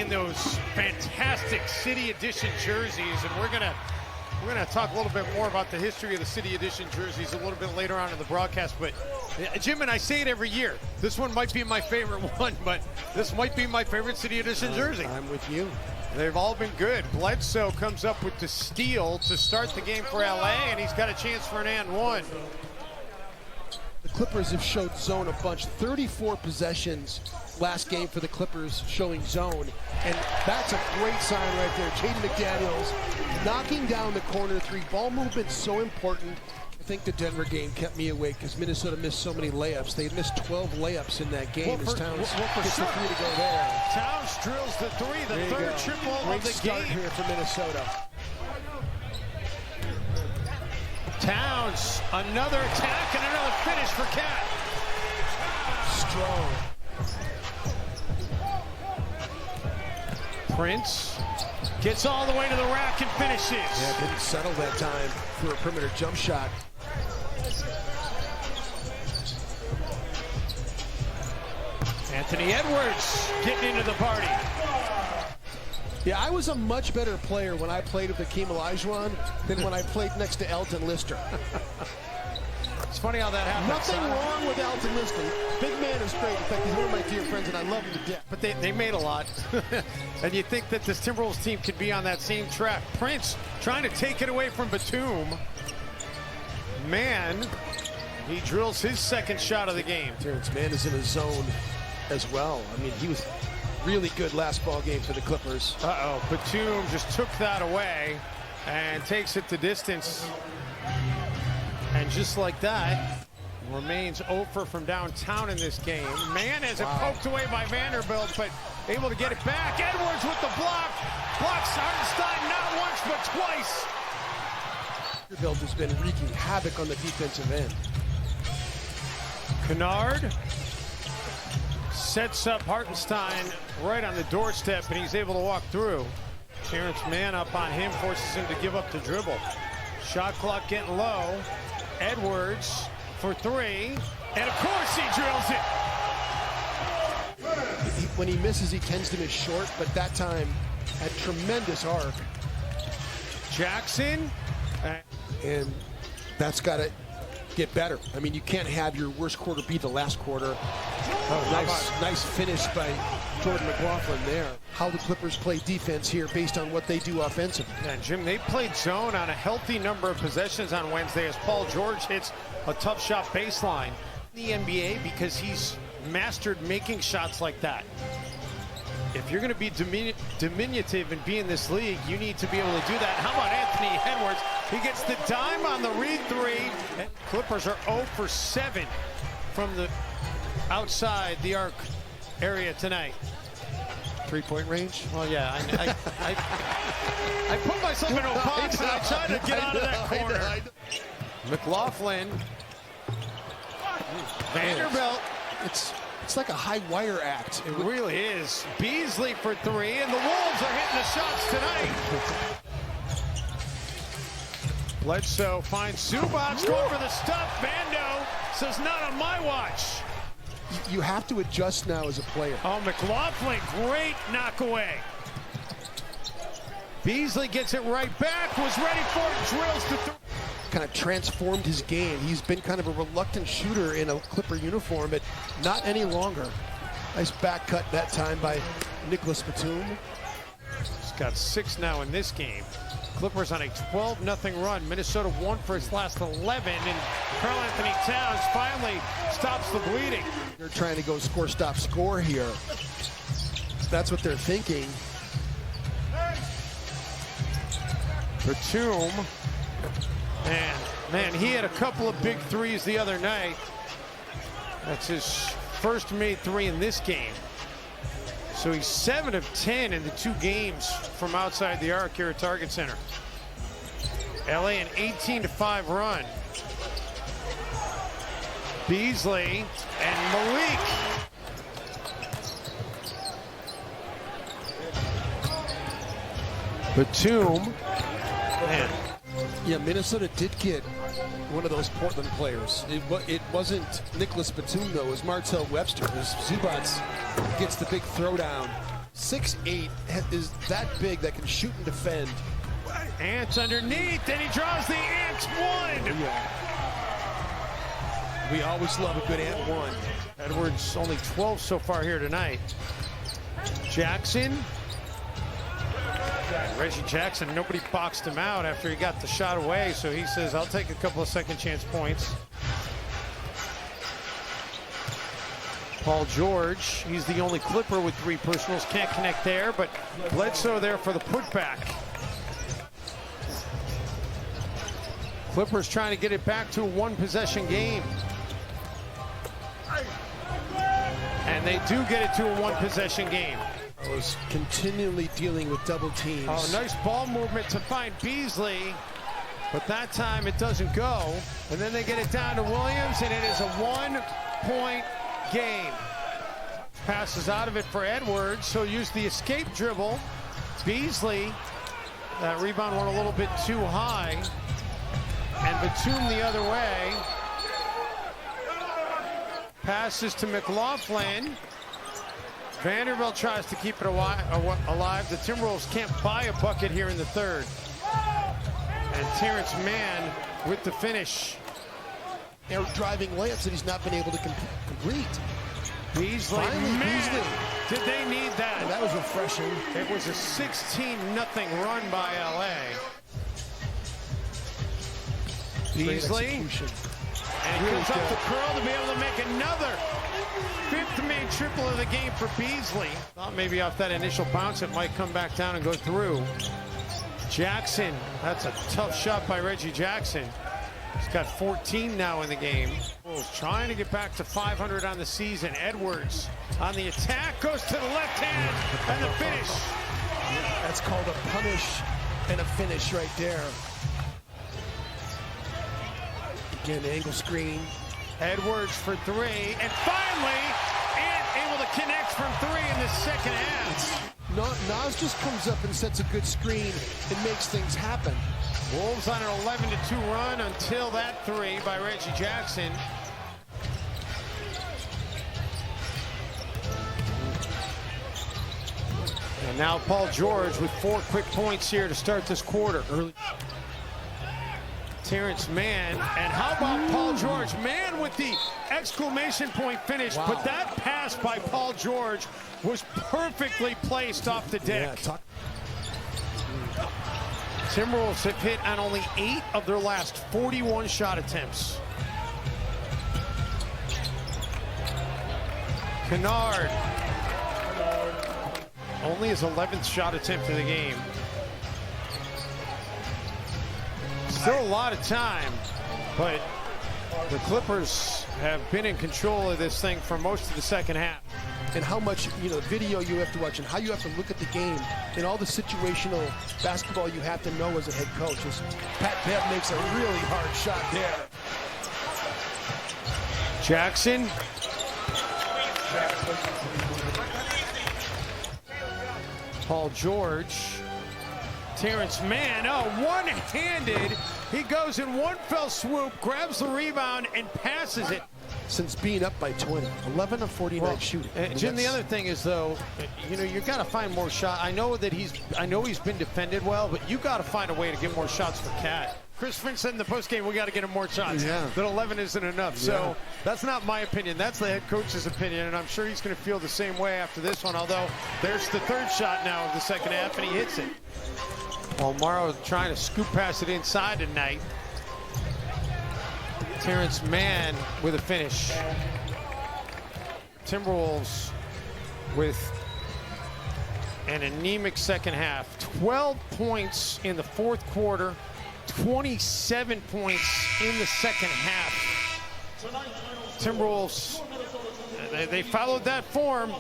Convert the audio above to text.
in those fantastic City Edition jerseys, and we're gonna talk a little bit more about the history of the City Edition jerseys a little bit later on in the broadcast. But Jim, and I say it every year, this one might be my favorite one, but this might be my favorite City Edition jersey. I'm with you. They've all been good. Bledsoe comes up with the steal to start the game for LA, and he's got a chance for an and one. The Clippers have showed zone a bunch. 34 possessions last game for the Clippers showing zone. And that's a great sign right there. Jaden McDaniels knocking down the corner three. Ball movement so important. I think the Denver game kept me awake because Minnesota missed so many layups. They missed 12 layups in that game as Towns gets the three to go there. Towns drills the three, the third triple of the game here for Minnesota. Towns, another attack and another finish for Cat. Strong. Prince gets all the way to the rack and finishes. Yeah, didn't settle that time for a perimeter jump shot. Anthony Edwards getting into the party. Yeah, I was a much better player when I played with Hakeem Olajuwon than when I played next to Elton Lister. It's funny how that happens. Nothing wrong with Elton Lister. Big man is great. In fact, he's one of my dear friends, and I love him to death. But they made a lot. And you think that this Timberwolves team could be on that same track. Prince trying to take it away from Batum. Man, he drills his second shot of the game. Terrence Mann is in his zone as well. I mean, he was really good last ball game for the Clippers. Batum just took that away and takes it to distance. And just like that, remains 0 from downtown in this game. Mann has it poked away by Vanderbilt, but able to get it back. Edwards with the block. Blocks Hartenstein not once, but twice. Vanderbilt has been wreaking havoc on the defensive end. Kennard sets up Hartenstein right on the doorstep, and he's able to walk through. Terrence Mann up on him, forces him to give up the dribble. Shot clock getting low. Edwards for three, and of course he drills it. When he misses, he tends to miss short, but that time had tremendous arc. Jackson. And that's got to get better. I mean, you can't have your worst quarter be the last quarter. Nice finish by Jordan McLaughlin there. How the Clippers play defense here based on what they do offensively. And Jim, they played zone on a healthy number of possessions on Wednesday as Paul George hits a tough shot baseline in the NBA because he's mastered making shots like that. If you're going to be diminutive and be in this league, you need to be able to do that. How about Anthony Edwards? He gets the dime on the read three. And Clippers are 0 for 7 from the outside the arc area tonight. Three-point range? Well, yeah, I put myself into a box and I tried to get out of that corner. McLaughlin, Vanderbilt. It's like a high wire act. It really is. Beasley for three, and the Wolves are hitting the shots tonight. Bledsoe finds Zubac going for the stuff. Vando says not on my watch. You have to adjust now as a player. Oh, McLaughlin, great knock away. Beasley gets it right back, was ready for it, drills to three. Kind of transformed his game. He's been kind of a reluctant shooter in a Clipper uniform, but not any longer. Nice back cut that time by Nicholas Batum. He's got 6 now in this game. Clippers on a 12-0 run. Minnesota won for its last 11, and Karl Anthony Towns finally stops the bleeding. They're trying to go score, stop, score here. That's what they're thinking. Batum, man, he had a couple of big threes the other night. That's his first made three in this game. So he's 7 of 10 in the 2 games from outside the arc here at Target Center. LA an 18-5 run. Beasley and Malik. Batum. Man. Yeah, Minnesota did get one of those Portland players. It wasn't Nicholas Batum, though. It was Martell Webster. As Zubac gets the big throwdown. 6'8" is that big that can shoot and defend. Ants underneath, and he draws the Ants one. Yeah. We always love a good Ant one. Edwards only 12 so far here tonight. Jackson. Reggie Jackson, nobody boxed him out after he got the shot away, so he says, I'll take a couple of second chance points. Paul George, he's the only Clipper with 3 personals, can't connect there, but Bledsoe there for the putback. Clippers trying to get it back to a 1-possession game. And they do get it to a 1-possession game. Was continually dealing with double teams. Oh, nice ball movement to find Beasley, but that time it doesn't go. And then they get it down to Williams, and it is a 1-point game. Passes out of it for Edwards, so use the escape dribble. Beasley, that rebound went a little bit too high, and Batum the other way. Passes to McLaughlin. Vanderbilt tries to keep it alive. The Timberwolves can't buy a bucket here in the third. And Terrence Mann with the finish. They're driving layups that he's not been able to complete. Beasley, Finally, Beasley. Did they need that? And that was refreshing. It was a 16-0 run by LA. Beasley. And he comes up the curl to be able to make another 5th main triple of the game for Beasley. Thought maybe off that initial bounce it might come back down and go through. Jackson, that's a tough shot by Reggie Jackson. He's got 14 now in the game. Bulls trying to get back to 500 on the season. Edwards on the attack, goes to the left hand, and the finish. That's called a punish and a finish right there. Again, angle screen. Edwards for 3, and finally, able to connect from 3 in the second half. Nas just comes up and sets a good screen and makes things happen. Wolves on an 11-2 run until that 3 by Reggie Jackson. And now Paul George with 4 quick points here to start this quarter. Early. Terrence Mann, and how about Paul George? Mann with the exclamation point finish, wow. But that pass by Paul George was perfectly placed off the deck. Yeah, Timberwolves have hit on only 8 of their last 41 shot attempts. Kennard, only his 11th shot attempt of the game. Still a lot of time, but the Clippers have been in control of this thing for most of the second half. And how much, video you have to watch and how you have to look at the game and all the situational basketball you have to know as a head coach. As Pat Bev makes a really hard shot there. Jackson. Paul George. Terrence Mann, one-handed. He goes in one fell swoop, grabs the rebound, and passes it. Since being up by 20, 11 of 49 shooting. Jim, the other thing is, though, you got to find more shots. I know he's been defended well, but you got to find a way to get more shots for Cat. Chris Finch said in the postgame, we got to get him more shots. Yeah. That 11 isn't enough. So that's not my opinion. That's the head coach's opinion, and I'm sure he's going to feel the same way after this one, although there's the 3rd shot now of the second half, and he hits it. Well, Morrow trying to scoop past it inside tonight. Terrence Mann with a finish. Timberwolves with an anemic second half. 12 points in the 4th quarter, 27 points in the second half. Timberwolves, they followed that form.